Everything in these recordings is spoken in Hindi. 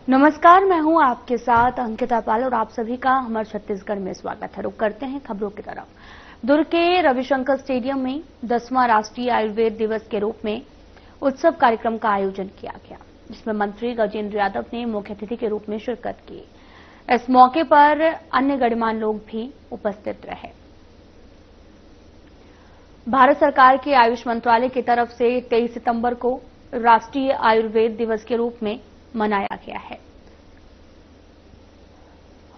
नमस्कार, मैं हूं आपके साथ अंकिता पाल और आप सभी का हमारे छत्तीसगढ़ में स्वागत है। रुक करते हैं खबरों की तरफ। दुर्ग के रविशंकर स्टेडियम में 10वां राष्ट्रीय आयुर्वेद दिवस के रूप में उत्सव कार्यक्रम का आयोजन किया गया, जिसमें मंत्री गजेंद्र यादव ने मुख्य अतिथि के रूप में शिरकत की। इस मौके पर अन्य गणमान्य लोग भी उपस्थित रहे। भारत सरकार के आयुष मंत्रालय की तरफ से 23 सितंबर को राष्ट्रीय आयुर्वेद दिवस के रूप में मनाया गया है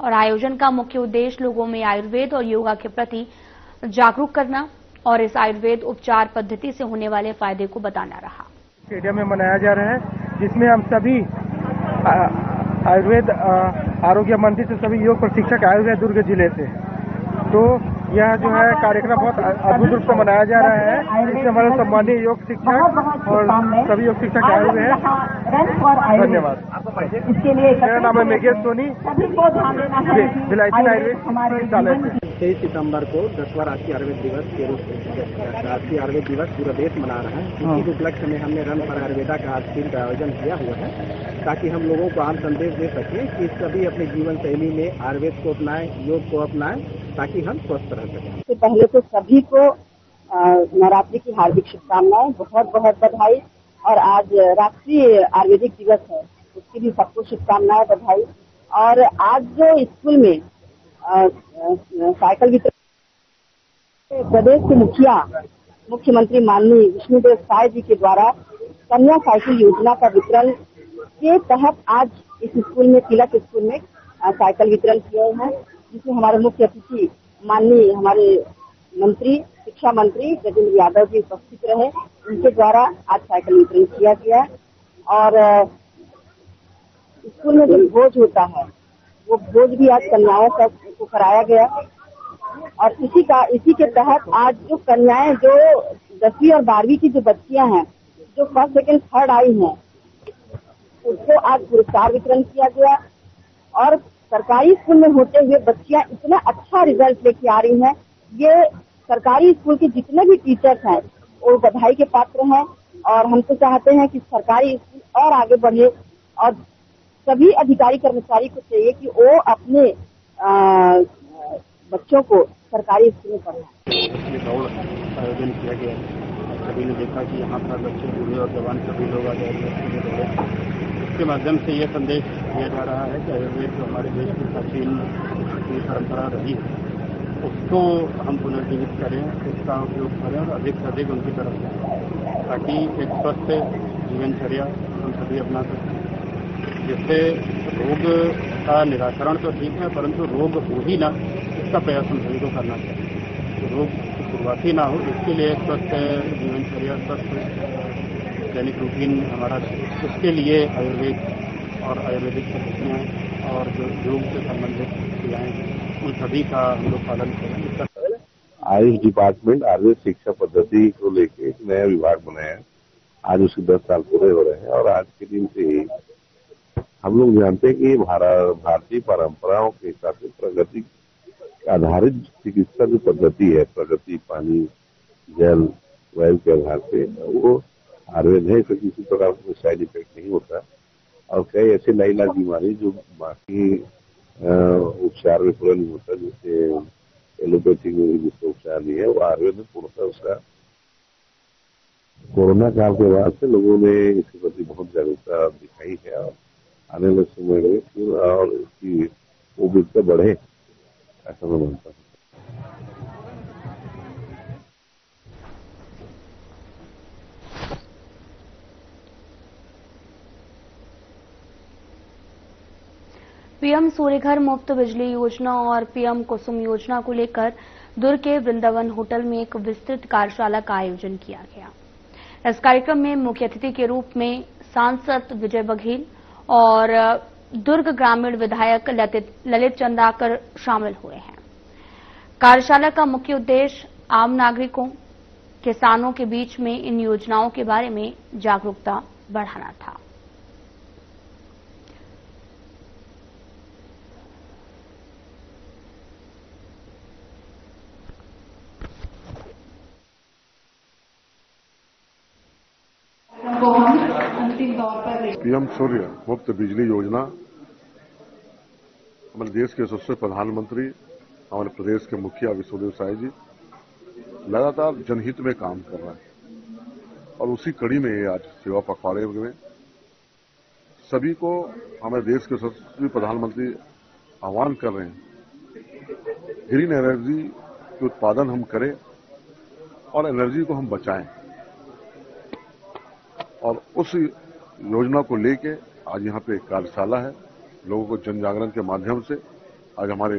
और आयोजन का मुख्य उद्देश्य लोगों में आयुर्वेद और योगा के प्रति जागरूक करना और इस आयुर्वेद उपचार पद्धति से होने वाले फायदे को बताना रहा। स्टेडियम में मनाया जा रहा है, जिसमें हम सभी आयुर्वेद आरोग्य मंत्री से सभी योग प्रशिक्षक आए हुए हैं दुर्ग जिले से। तो यह जो है कार्यक्रम बहुत अद्भुत रूप से मनाया जा रहा है। इसमें हमारे सम्मानीय योग शिक्षक और सभी योग शिक्षक आए हुए हैं। धन्यवाद। मेरा नाम है मेघेश सोनी, भिलाई आयुर्वेद। 23 सितंबर को 10वां राष्ट्रीय आयुर्वेद दिवस के रूप में राष्ट्रीय आयुर्वेद दिवस पूरा देश मना रहा है। इसी उपलक्ष्य में हमने रन फॉर आयुर्वेदा का आज दिन का आयोजन किया हुआ है, ताकि हम लोगों को आम संदेश दे सकें कि सभी अपने जीवन शैली में आयुर्वेद को अपनाएं, योग को अपनाएं, ताकि हम स्वस्थ रह सकें। इससे पहले तो सभी को नवरात्रि की हार्दिक शुभकामनाएं, बहुत बहुत बधाई। और आज राष्ट्रीय आयुर्वेदिक दिवस है, उसकी भी सबको शुभकामनाएं, बधाई। और आज जो स्कूल में साइकिल वितरण प्रदेश के मुखिया मुख्यमंत्री माननीय विष्णुदेव साय जी के द्वारा कन्या साइकिल योजना का वितरण के तहत आज इस स्कूल में, तिलक स्कूल में साइकिल वितरण किए हैं, जिसमें हमारे मुख्य अतिथि माननीय हमारे मंत्री शिक्षा मंत्री गजेंद्र यादव जी उपस्थित रहे। उनके द्वारा आज साइकिल वितरण किया गया और स्कूल में जो भोज होता है वो भोज भी आज कन्याओं को कराया गया। और इसी के तहत आज जो कन्याएं, जो 10वीं और 12वीं की जो बच्चियां हैं, जो फर्स्ट सेकेंड थर्ड आई हैं, उसको आज पुरस्कार वितरण किया गया। और सरकारी स्कूल में होते हुए बच्चियां इतना अच्छा रिजल्ट लेके आ रही हैं, ये सरकारी स्कूल के जितने भी टीचर्स हैं वो बधाई के पात्र हैं। और हम तो चाहते हैं कि सरकारी स्कूल और आगे बढ़े और सभी अधिकारी कर्मचारी को चाहिए कि वो अपने बच्चों को सरकारी स्कूल में पढ़ाएं। दौड़ आयोजन किया गया है। सभी ने देखा कि यहाँ पर बच्चे, बूढ़े और जवान सभी लोग आ जाएंगे। इसके माध्यम से ये संदेश दिया जा रहा है कि आयुर्वेद जो हमारे देश की प्राचीन परंपरा रही है, उसको हम पुनर्जीवित करें, उसका उपयोग करें और अधिक से अधिक उनकी तरफ जाएं, ताकि एक स्वस्थ जीवनचर्या हम सभी अपना सकें, जिससे रोग का निराकरण तो ठीक है, परंतु रोग हो ही ना, इसका प्रयास हम सभी को करना चाहिए। रोग की शुरुआत ही ना हो, इसके लिए स्वस्थ जीवनचर्या, स्वस्थ दैनिक रूटीन हमारा, उसके लिए आयुर्वेद और आयुर्वेदिक पद्धतियाँ और जो योग से संबंधित क्रियाएँ हैं, उन सभी का हम लोग पालन करें। आयुष डिपार्टमेंट आयुर्वेद शिक्षा पद्धति को लेकर एक नया विभाग बनाया है। आज उसके 10 साल पूरे हो रहे हैं और आज के दिन से ही हम लोग जानते हैं कि भारतीय परंपराओं के हिसाब से प्रगति आधारित चिकित्सा जो पद्धति है, प्रगति पानी, जल, वायु के आधार पे, वो आयुर्वेद है। इससे किसी प्रकार का साइड इफेक्ट नहीं होता और कई ऐसे लाइलाज बीमारी जो बाकी उपचार में पूरा नहीं होता, जैसे एलोपैथिक में जिसका उपचार नहीं है, वो आयुर्वेद में पूर्णतः उसका। कोरोना काल के बाद से लोगों ने इसके प्रति बहुत जागरूकता दिखाई है और आने वाले समय में और इसकी उपयोगिता बढ़े, ऐसा मैं मानता हूँ। पीएम सूर्यघर मुफ्त बिजली योजना और पीएम कुसुम योजना को लेकर दुर्ग के वृंदावन होटल में एक विस्तृत कार्यशाला का आयोजन किया गया। इस कार्यक्रम में मुख्य अतिथि के रूप में सांसद विजय बघेल और दुर्ग ग्रामीण विधायक ललित चंद्राकर शामिल हुए हैं। कार्यशाला का मुख्य उद्देश्य आम नागरिकों, किसानों के बीच में इन योजनाओं के बारे में जागरूकता बढ़ाना था। को हम अंतिम दौर पर पीएम सूर्य मुफ्त बिजली योजना हमारे देश के यशस्वी प्रधानमंत्री हमारे प्रदेश के मुखिया विश्वदेव साय जी लगातार जनहित में काम कर रहे हैं और उसी कड़ी में ये आज सेवा पखवाड़े में सभी को हमारे देश के यशस्वी प्रधानमंत्री आह्वान कर रहे हैं ग्रीन एनर्जी के उत्पादन हम करें और एनर्जी को हम बचाएं और उस योजना को लेके आज यहाँ पे एक कार्यशाला है। लोगों को जन जागरण के माध्यम से आज हमारे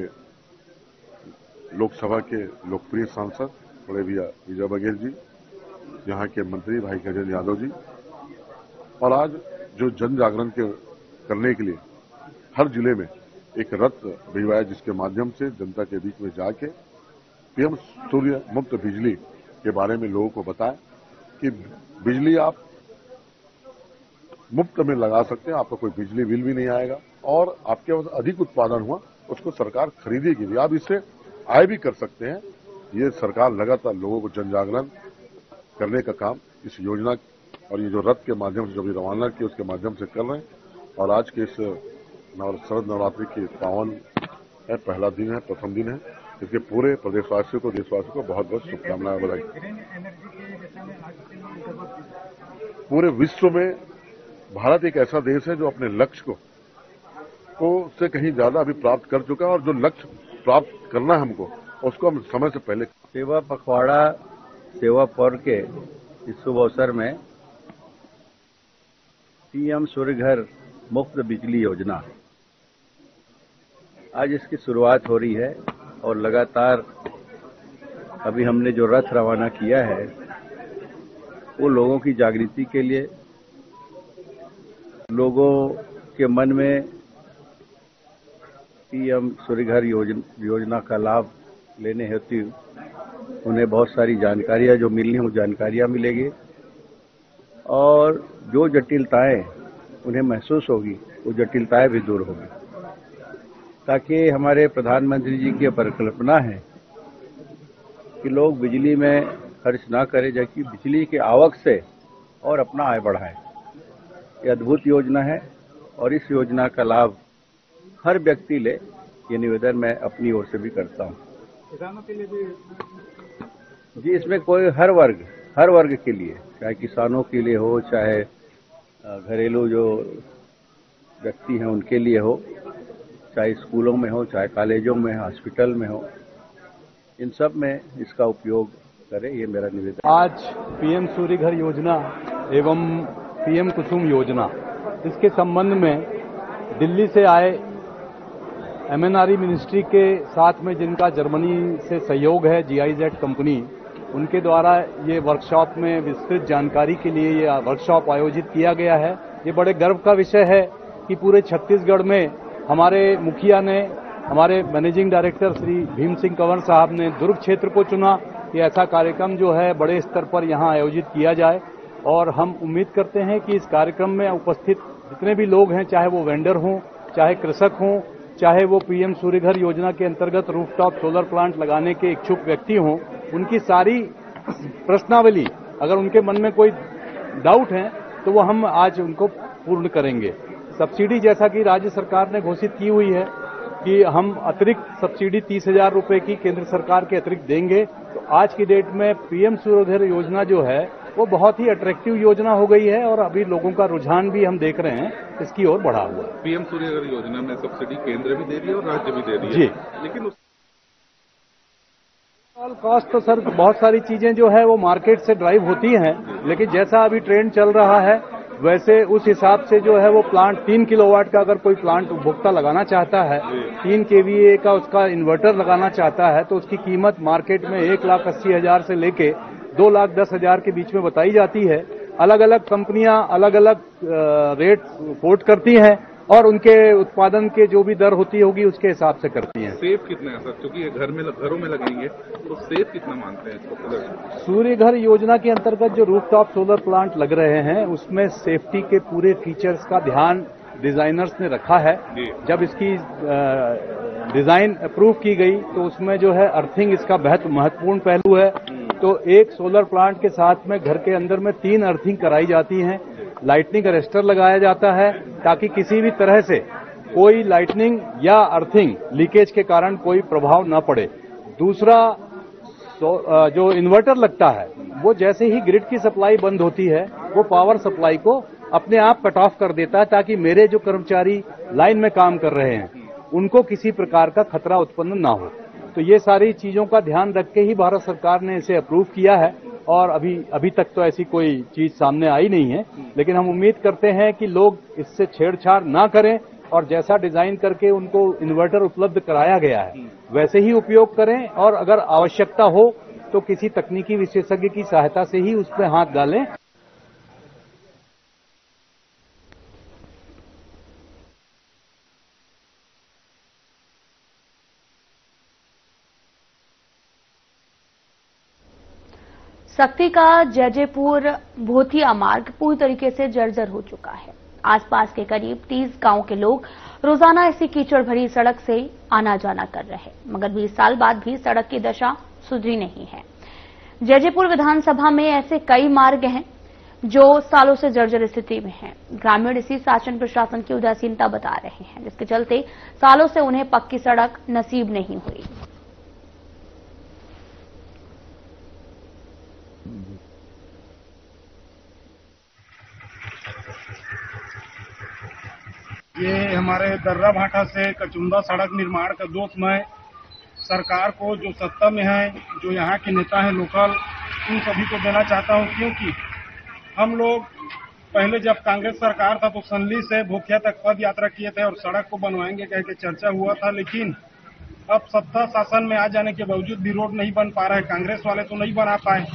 लोकसभा के लोकप्रिय सांसद बड़े भैया विजय बघेल जी, यहाँ के मंत्री भाई गजेंद्र यादव जी, और आज जो जन जागरण करने के लिए हर जिले में एक रथ भिजवाया जिसके माध्यम से जनता के बीच में जाके पीएम सूर्य मुफ्त बिजली के बारे में लोगों को बताएं कि बिजली आप मुफ्त में लगा सकते हैं, आपका कोई बिजली बिल भी नहीं आएगा और आपके पास अधिक उत्पादन हुआ उसको सरकार खरीदेगी भी, आप इससे आय भी कर सकते हैं। ये सरकार लगातार लोगों को जन जागरण करने का काम इस योजना और ये जो रथ के माध्यम से जो भी रवाना किया उसके माध्यम से कर रहे हैं और आज के इस शरद नवरात्रि के पावन है, पहला दिन है, प्रथम दिन है। इसके पूरे प्रदेशवासियों को, देशवासियों को बहुत बहुत शुभकामनाएं, बधाई। पूरे विश्व में भारत एक ऐसा देश है जो अपने लक्ष्य को से कहीं ज्यादा अभी प्राप्त कर चुका है और जो लक्ष्य प्राप्त करना है हमको उसको हम समय से पहले। सेवा पखवाड़ा सेवा पर्व के इस शुभ अवसर में पीएम सूर्य घर मुफ्त बिजली योजना आज इसकी शुरुआत हो रही है और लगातार अभी हमने जो रथ रवाना किया है वो लोगों की जागृति के लिए, लोगों के मन में पीएम सूर्य घर योजना का लाभ लेने हेतु उन्हें बहुत सारी जानकारियां जो मिलनी हो जानकारियां मिलेगी और जो जटिलताएं उन्हें महसूस होगी वो जटिलताएं भी दूर होगी, ताकि हमारे प्रधानमंत्री जी की परिकल्पना है कि लोग बिजली में खर्च ना करें जबकि बिजली के आवक से और अपना आय बढ़ाएं। ये अद्भुत योजना है और इस योजना का लाभ हर व्यक्ति ले, ये निवेदन मैं अपनी ओर से भी करता हूँ। किसानों के लिए भी जी, इसमें कोई हर वर्ग के लिए, चाहे किसानों के लिए हो, चाहे घरेलू जो व्यक्ति हैं उनके लिए हो, चाहे स्कूलों में हो, चाहे कॉलेजों में, हॉस्पिटल में हो, इन सब में इसका उपयोग करें, ये मेरा निवेदन। आज पीएम सूर्य घर योजना एवं पीएम कुसुम योजना इसके संबंध में दिल्ली से आए एमएनआरई मिनिस्ट्री के साथ में जिनका जर्मनी से सहयोग है GIZ कंपनी, उनके द्वारा ये वर्कशॉप में विस्तृत जानकारी के लिए ये वर्कशॉप आयोजित किया गया है। ये बड़े गर्व का विषय है कि पूरे छत्तीसगढ़ में हमारे मुखिया ने, हमारे मैनेजिंग डायरेक्टर श्री भीम सिंह कंवर साहब ने दुर्ग क्षेत्र को चुना कि ऐसा कार्यक्रम जो है बड़े स्तर पर यहाँ आयोजित किया जाए और हम उम्मीद करते हैं कि इस कार्यक्रम में उपस्थित जितने भी लोग हैं, चाहे वो वेंडर हों, चाहे कृषक हों, चाहे वो पीएम सूर्य घर योजना के अंतर्गत रूफटॉप सोलर प्लांट लगाने के इच्छुक व्यक्ति हों, उनकी सारी प्रश्नावली अगर उनके मन में कोई डाउट है तो वो हम आज उनको पूर्ण करेंगे। सब्सिडी जैसा कि राज्य सरकार ने घोषित की हुई है कि हम अतिरिक्त सब्सिडी 30,000 रुपए की केंद्र सरकार के अतिरिक्त देंगे, तो आज की डेट में पीएम सूर्य घर योजना जो है वो बहुत ही अट्रैक्टिव योजना हो गई है और अभी लोगों का रुझान भी हम देख रहे हैं इसकी ओर बढ़ा हुआ है। पीएम सूर्य घर योजना में सब्सिडी केंद्र भी दे रही है और राज्य भी दे रही है जी, लेकिन कॉस्ट तो सर बहुत सारी चीजें जो है वो मार्केट से ड्राइव होती हैं, लेकिन जैसा अभी ट्रेंड चल रहा है वैसे उस हिसाब से जो है वो प्लांट 3 किलोवाट का अगर कोई प्लांट उपभोक्ता लगाना चाहता है, 3 kVA का उसका इन्वर्टर लगाना चाहता है तो उसकी कीमत मार्केट में 1,80,000 से लेके 2,10,000 के बीच में बताई जाती है। अलग अलग कंपनियां अलग अलग रेट कोट करती हैं और उनके उत्पादन के जो भी दर होती होगी उसके हिसाब से करती हैं। सेफ कितना है सर, क्योंकि ये घरों में लगेंगे तो सेफ कितना मानते हैं इसको? सूर्य घर योजना के अंतर्गत जो रूफटॉप सोलर प्लांट लग रहे हैं उसमें सेफ्टी के पूरे फीचर्स का ध्यान डिजाइनर्स ने रखा है। जब इसकी डिजाइन अप्रूव की गई तो उसमें जो है अर्थिंग इसका बहुत महत्वपूर्ण पहलू है। तो एक सोलर प्लांट के साथ में घर के अंदर में 3 अर्थिंग कराई जाती हैं, लाइटनिंग अरेस्टर लगाया जाता है ताकि किसी भी तरह से कोई लाइटनिंग या अर्थिंग लीकेज के कारण कोई प्रभाव न पड़े। दूसरा, जो इन्वर्टर लगता है वो जैसे ही ग्रिड की सप्लाई बंद होती है वो पावर सप्लाई को अपने आप कट ऑफ कर देता है ताकि मेरे जो कर्मचारी लाइन में काम कर रहे हैं उनको किसी प्रकार का खतरा उत्पन्न ना हो। तो ये सारी चीजों का ध्यान रख के ही भारत सरकार ने इसे अप्रूव किया है और अभी तक तो ऐसी कोई चीज सामने आई नहीं है, लेकिन हम उम्मीद करते हैं कि लोग इससे छेड़छाड़ ना करें और जैसा डिजाइन करके उनको इन्वर्टर उपलब्ध कराया गया है वैसे ही उपयोग करें और अगर आवश्यकता हो तो किसी तकनीकी विशेषज्ञ की सहायता से ही उस पर हाथ डालें। सक्ती का जैजेपुर भोथिया मार्ग पूरी तरीके से जर्जर हो चुका है। आसपास के करीब 30 गांव के लोग रोजाना इसी कीचड़ भरी सड़क से आना जाना कर रहे हैं, मगर 20 साल बाद भी सड़क की दशा सुधरी नहीं है। जैजेपुर विधानसभा में ऐसे कई मार्ग हैं जो सालों से जर्जर स्थिति में हैं। ग्रामीण इसी शासन प्रशासन की उदासीनता बता रहे हैं, जिसके चलते सालों से उन्हें पक्की सड़क नसीब नहीं हुई। ये हमारे दर्रा भाटा से कचुंदा सड़क निर्माण का दोष मैं सरकार को, जो सत्ता में है, जो यहाँ के नेता हैं लोकल, उन सभी को देना चाहता हूँ, क्योंकि हम लोग पहले जब कांग्रेस सरकार था तो सनली से भोथिया तक पद यात्रा किए थे और सड़क को बनवाएंगे कह के चर्चा हुआ था, लेकिन अब सत्ता शासन में आ जाने के बावजूद भी रोड नहीं बन पा रहा है। कांग्रेस वाले तो नहीं बना पाए,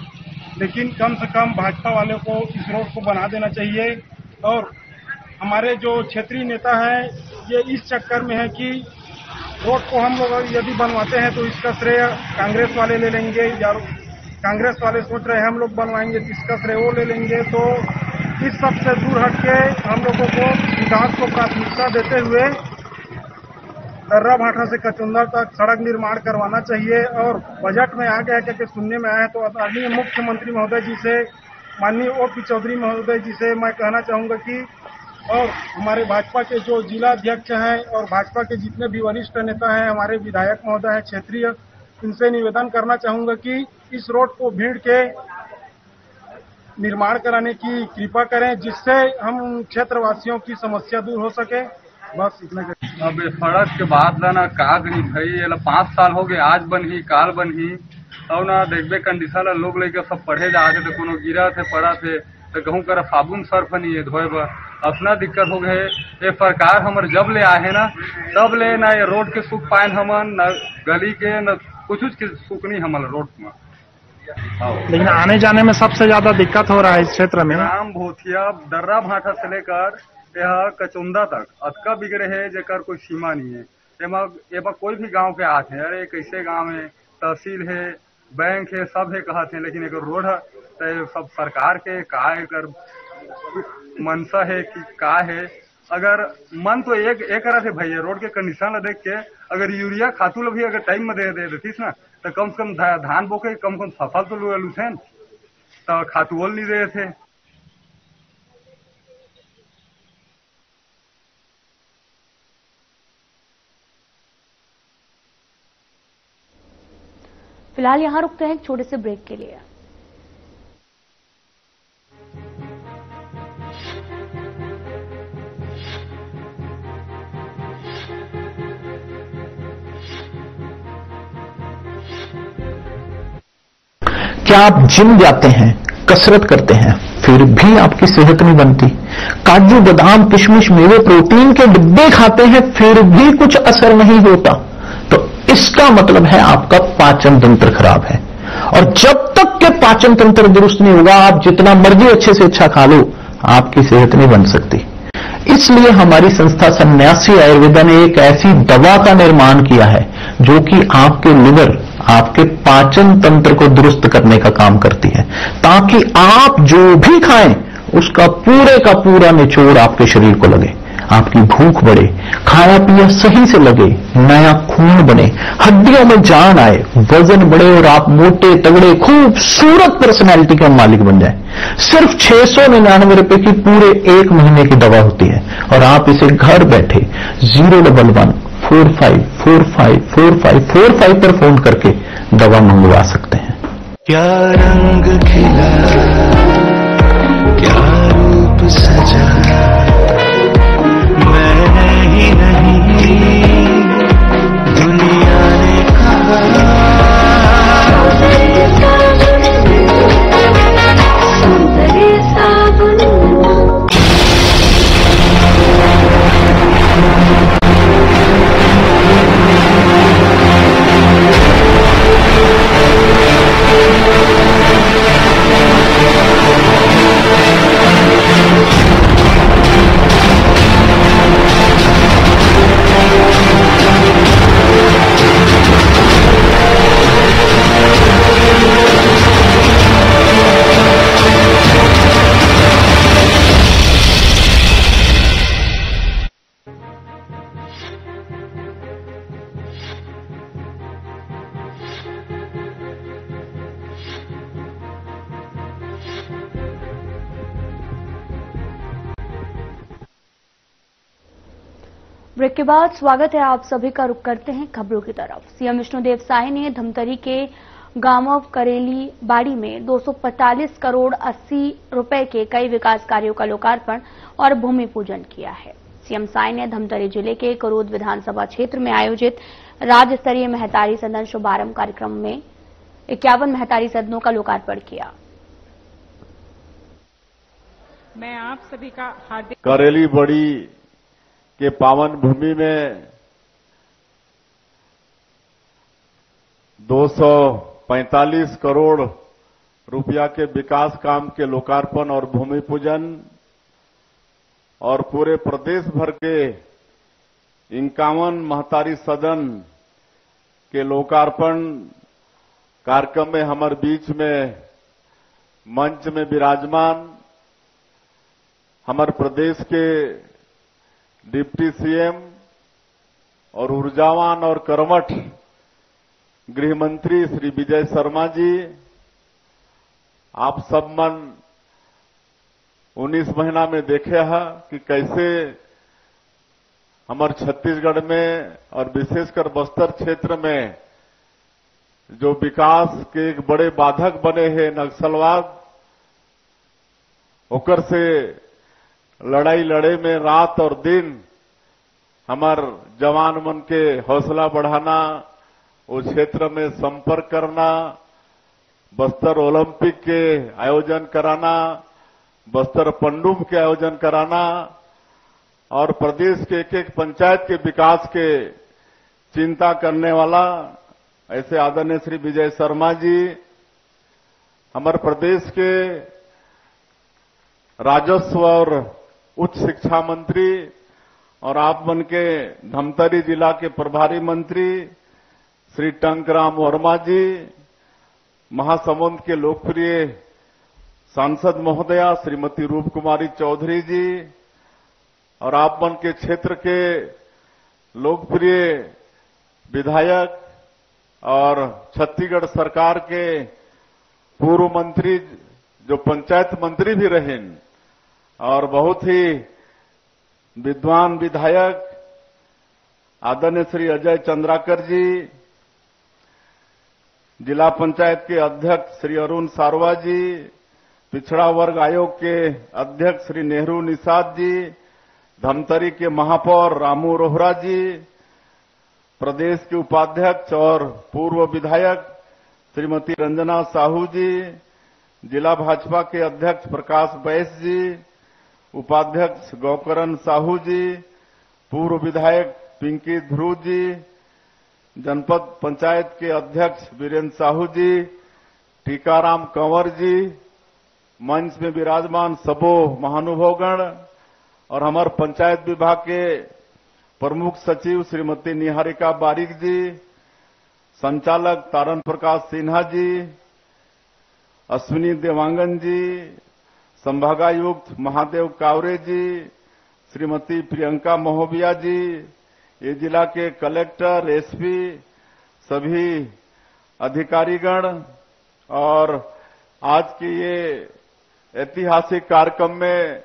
लेकिन कम से कम भाजपा वाले को इस रोड को बना देना चाहिए। और हमारे जो क्षेत्रीय नेता हैं ये इस चक्कर में है कि रोड को हम लोग यदि बनवाते हैं तो इसका श्रेय कांग्रेस वाले ले लेंगे, या कांग्रेस वाले सोच रहे हैं हम लोग बनवाएंगे तो इसका श्रेय वो ले लेंगे। तो इस सब से दूर हट के हम लोगों को विकास को प्राथमिकता देते हुए दर्रा भाटा से कचुंदा तक सड़क निर्माण करवाना चाहिए। और बजट में आ गया क्योंकि सुनने में आया है, तो आदरणीय मुख्यमंत्री महोदय जी से, माननीय ओपी चौधरी महोदय जी से मैं कहना चाहूंगा कि, और हमारे भाजपा के जो जिला अध्यक्ष हैं और भाजपा के जितने भी वरिष्ठ नेता हैं, हमारे विधायक महोदय हैं क्षेत्रीय, इनसे निवेदन करना चाहूंगा कि इस रोड को भीड़ के निर्माण कराने की कृपा करें, जिससे हम क्षेत्रवासियों की समस्या दूर हो सके। बस इतना। अब सड़क के बाद ना का गई भाई, ये 5 साल हो गए, आज बन ही काल बन ही, और ना देखबे कंडीशन लोग लेके सब पढ़े जाते थे, कोनो गिरा थे पड़ा थे तो कहूँ कर साबुन सर्फ नहीं है धोए बर, अपना दिक्कत हो गए। ये सरकार हमारे जब ले आए है ना तब ले ना ये रोड के सुख पाए हमन, न गली के न कुछ के सुख नहीं हमारे रोड में। लेकिन आने जाने में सबसे ज्यादा दिक्कत हो रहा है इस क्षेत्र में। राम भोथिया दर्रा भाटा से लेकर यह कचुंदा तक अतका बिगड़े है जेकर कोई सीमा नहीं है। एमा कोई भी गांव के आते हैं, अरे कैसे गांव है, तहसील है, बैंक है, सब है कहते हैं, लेकिन एक रोड है तो सब सरकार के का एकर मनसा है कि का है। अगर मन तो एक तरह से भैया रोड के कंडीशन देख के अगर यूरिया खातू भी अगर टाइम में दे देतीस ना तो कम से कम धान बोके कम फसल तो लू थे तो खातुओल नहीं दे थे। फिलहाल यहां रुकते हैं एक छोटे से ब्रेक के लिए। क्या आप जिम जाते हैं, कसरत करते हैं, फिर भी आपकी सेहत नहीं बनती? काजू बादाम किशमिश मेवे प्रोटीन के डिब्बे खाते हैं फिर भी कुछ असर नहीं होता, तो इसका मतलब है आपका पाचन तंत्र खराब है। और जब तक के पाचन तंत्र दुरुस्त नहीं होगा, आप जितना मर्जी अच्छे से अच्छा खा लो, आपकी सेहत नहीं बन सकती। इसलिए हमारी संस्था सन्यासी आयुर्वेदा ने एक ऐसी दवा का निर्माण किया है जो कि आपके लिवर, आपके पाचन तंत्र को दुरुस्त करने का काम करती है, ताकि आप जो भी खाएं उसका पूरे का पूरा निचोड़ आपके शरीर को लगे। आपकी भूख बढ़े, खाया पिया सही से लगे, नया खून बने, हड्डियों में जान आए, वजन बढ़े और आप मोटे तगड़े खूबसूरत पर्सनैलिटी के मालिक बन जाए। सिर्फ 699 रुपए की पूरे 1 महीने की दवा होती है और आप इसे घर बैठे 01145454545 पर फोन करके दवा मंगवा सकते हैं। क्या रंग खिला, क्या रूप सजा, मैंने ही नहीं दुनिया ने कहा। ब्रेक के बाद स्वागत है आप सभी का। रुख करते हैं खबरों की तरफ। सीएम विष्णुदेव साय ने धमतरी के गांव करेली बाड़ी में 245 करोड़ 80 रुपए के कई विकास कार्यों का लोकार्पण और भूमि पूजन किया है। सीएम साय ने धमतरी जिले के करोद विधानसभा क्षेत्र में आयोजित राज्य स्तरीय महतारी सदन शुभारंभ कार्यक्रम में 51 महतारी सदनों का लोकार्पण किया। मैं आप सभी का हार्दिक करेली बड़ी के पावन भूमि में 245 करोड़ रुपया के विकास काम के लोकार्पण और भूमि पूजन और पूरे प्रदेश भर के 51 महतारी सदन के लोकार्पण कार्यक्रम में हमारे बीच में मंच में विराजमान हमारे प्रदेश के डिप्टी सीएम और ऊर्जावान और कर्मठ गृह मंत्री श्री विजय शर्मा जी, आप सब मन 19 महीना में देखे है कि कैसे हमारे छत्तीसगढ़ में और विशेषकर बस्तर क्षेत्र में जो विकास के एक बड़े बाधक बने हैं नक्सलवाद, ओकर से लड़ाई लड़े में रात और दिन हमार जवान मन के हौसला बढ़ाना, उस क्षेत्र में संपर्क करना, बस्तर ओलंपिक के आयोजन कराना, बस्तर पंडुम के आयोजन कराना और प्रदेश के एक एक पंचायत के विकास के चिंता करने वाला ऐसे आदरणीय श्री विजय शर्मा जी, हमारे प्रदेश के राजस्व और उच्च शिक्षा मंत्री और आप मन के धमतरी जिला के प्रभारी मंत्री श्री टंकराम वर्मा जी, महासमुंद के लोकप्रिय सांसद महोदया श्रीमती रूप कुमारी चौधरी जी और आप मन के क्षेत्र के लोकप्रिय विधायक और छत्तीसगढ़ सरकार के पूर्व मंत्री जो पंचायत मंत्री भी रहे और बहुत ही विद्वान विधायक आदरणीय श्री अजय चंद्राकर जी, जिला पंचायत के अध्यक्ष श्री अरुण सारवा जी, पिछड़ा वर्ग आयोग के अध्यक्ष श्री नेहरू निषाद जी, धमतरी के महापौर रामू रोहरा जी, प्रदेश के उपाध्यक्ष और पूर्व विधायक श्रीमती रंजना साहू जी, जिला भाजपा के अध्यक्ष प्रकाश बैस जी, उपाध्यक्ष गौकरण साहू जी, पूर्व विधायक पिंकी ध्रुव जी, जनपद पंचायत के अध्यक्ष वीरेंद्र साहू जी, टीकाराम कंवर जी, मंच में विराजमान सबो महानुभावगण और हमारे पंचायत विभाग के प्रमुख सचिव श्रीमती निहारिका बारिक जी, संचालक तारण प्रकाश सिन्हा जी, अश्विनी देवांगन जी, संभागायुक्त महादेव कावरे जी, श्रीमती प्रियंका महोबिया जी, ये जिला के कलेक्टर, एसपी, सभी अधिकारीगण और आज के ये ऐतिहासिक कार्यक्रम में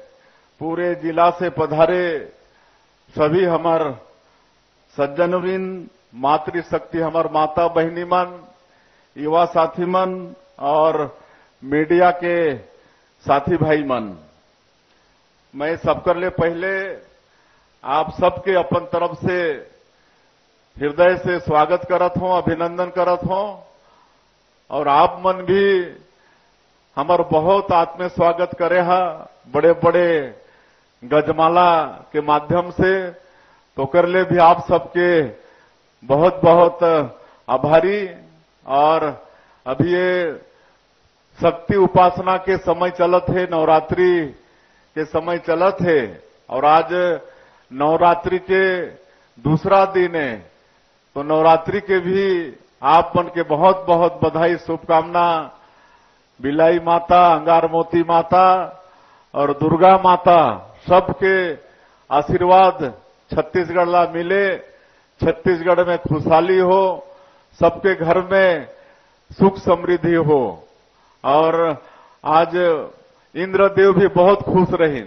पूरे जिला से पधारे सभी हमार सज्जनवृंद, मातृशक्ति हमार माता बहिनी मन, युवा साथी मन और मीडिया के साथी भाई मन, मैं सबकर ले पहले आप सबके अपन तरफ से हृदय से स्वागत करत हूं, अभिनंदन करत हूं और आप मन भी हमार बहुत आत्मीय स्वागत करे हा बड़े बड़े गजमाला के माध्यम से, तो कर ले भी आप सबके बहुत बहुत आभारी। और अभी ये शक्ति उपासना के समय चलत है, नवरात्रि के समय चलत है और आज नवरात्रि के दूसरा दिन है, तो नवरात्रि के भी आप मन के बहुत बहुत बधाई, शुभकामना। बिलाई माता, अंगार मोती माता और दुर्गा माता सबके आशीर्वाद छत्तीसगढ़ ला मिले, छत्तीसगढ़ में खुशहाली हो, सबके घर में सुख समृद्धि हो। और आज इंद्रदेव भी बहुत खुश रहीन,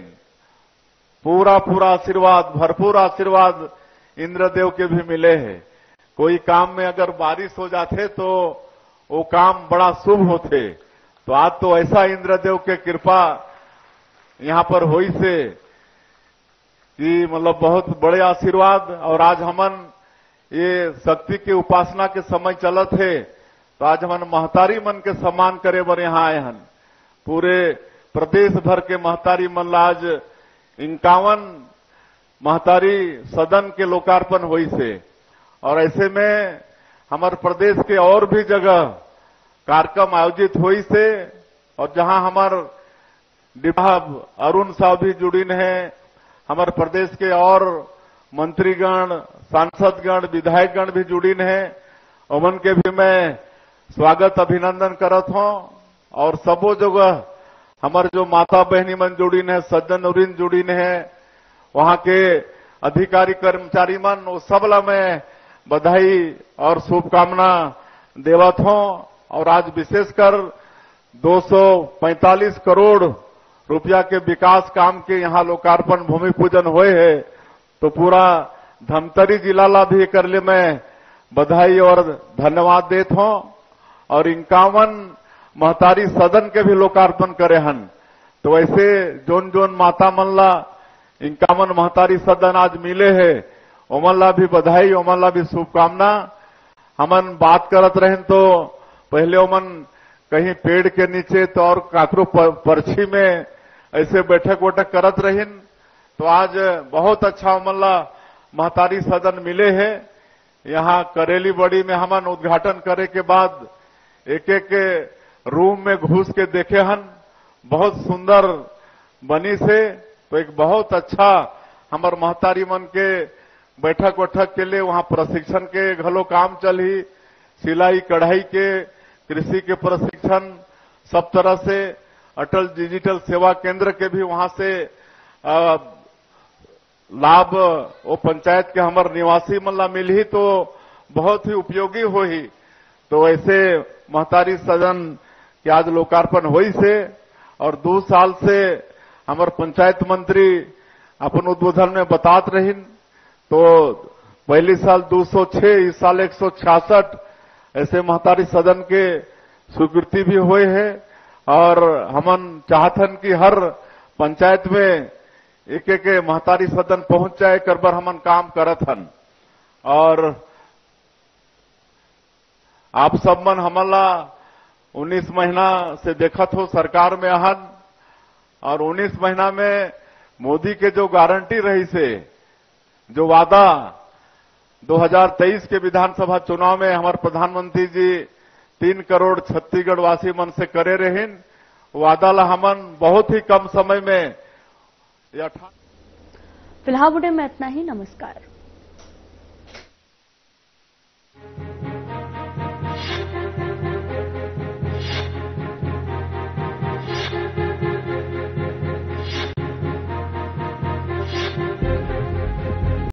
पूरा पूरा आशीर्वाद, भरपूर आशीर्वाद इंद्रदेव के भी मिले हैं। कोई काम में अगर बारिश हो जाते तो वो काम बड़ा शुभ होते, तो आज तो ऐसा इंद्रदेव के कृपा यहां पर हुई से कि मतलब बहुत बड़े आशीर्वाद। और आज हमन ये शक्ति के उपासना के समय चलत है, तो आज हमन महतारी मन के सम्मान करे बर यहाँ आए हन। पूरे प्रदेश भर के महतारी मन ला आज 51 महतारी सदन के लोकार्पण हुई से, और ऐसे में हमारे प्रदेश के और भी जगह कार्यक्रम आयोजित हुई से, और जहां हमारे डिभाग अरुण साहब भी जुड़ीन है, हमारे प्रदेश के और मंत्रीगण, सांसदगण, विधायकगण भी जुड़ीन है, उमन के भी मैं स्वागत अभिनंदन करत हूं। और सबो जगह हमारे जो माता बहनी मन जुड़ीन है, सज्जन वृंद जुड़ीन है, वहां के अधिकारी कर्मचारी मन, वो सबला मैं बधाई और शुभकामना देवत हूं। और आज विशेषकर 245 करोड़ रुपया के विकास काम के यहाँ लोकार्पण भूमि पूजन हुए है, तो पूरा धमतरी जिला ला भी कर ले मैं बधाई और धन्यवाद देत हूं। और 51 महतारी सदन के भी लोकार्पण करे हन, तो वैसे जोन जोन माता मन ला 51 महतारी सदन आज मिले है, ओमन ला भी बधाई, ओमन ला भी शुभकामना। हमन बात करत रहें तो पहले ओमन कहीं पेड़ के नीचे तो और काकरो परछी में ऐसे बैठक वैठक करत रहीन, तो आज बहुत अच्छा ओमन ला महतारी सदन मिले है। यहाँ करेली बड़ी में हमन उद्घाटन करे के बाद एक एक रूम में घुस के देखे हन, बहुत सुंदर बनी से, तो एक बहुत अच्छा हमार महतारी मन के बैठक वैठक के लिए वहां प्रशिक्षण के घलो काम चली, सिलाई कढ़ाई के, कृषि के प्रशिक्षण, सब तरह से अटल डिजिटल सेवा केंद्र के भी वहां से लाभ वो पंचायत के हमार निवासी मन ला मिली, तो बहुत ही उपयोगी होही। तो ऐसे महतारी सदन के आज लोकार्पण हुई से, और 2 साल से हमार पंचायत मंत्री अपन उद्बोधन में बतात रहीन, तो पहली साल 206, इस साल 166 ऐसे महतारी सदन के स्वीकृति भी हुए है। और हमन चाहतन कि हर पंचायत में एक एक महतारी सदन पहुंच जाए कर बर हमन काम करत हन। और आप सब मन हमला 19 महीना से देखत हो सरकार में हन, और 19 महीना में मोदी के जो गारंटी रही से, जो वादा 2023 के विधानसभा चुनाव में हमारे प्रधानमंत्री जी 3 करोड़ छत्तीसगढ़ वासी मन से करे रहीन, वादा ला हमन बहुत ही कम समय में फिलहाल बुलेटिन में इतना ही। नमस्कार।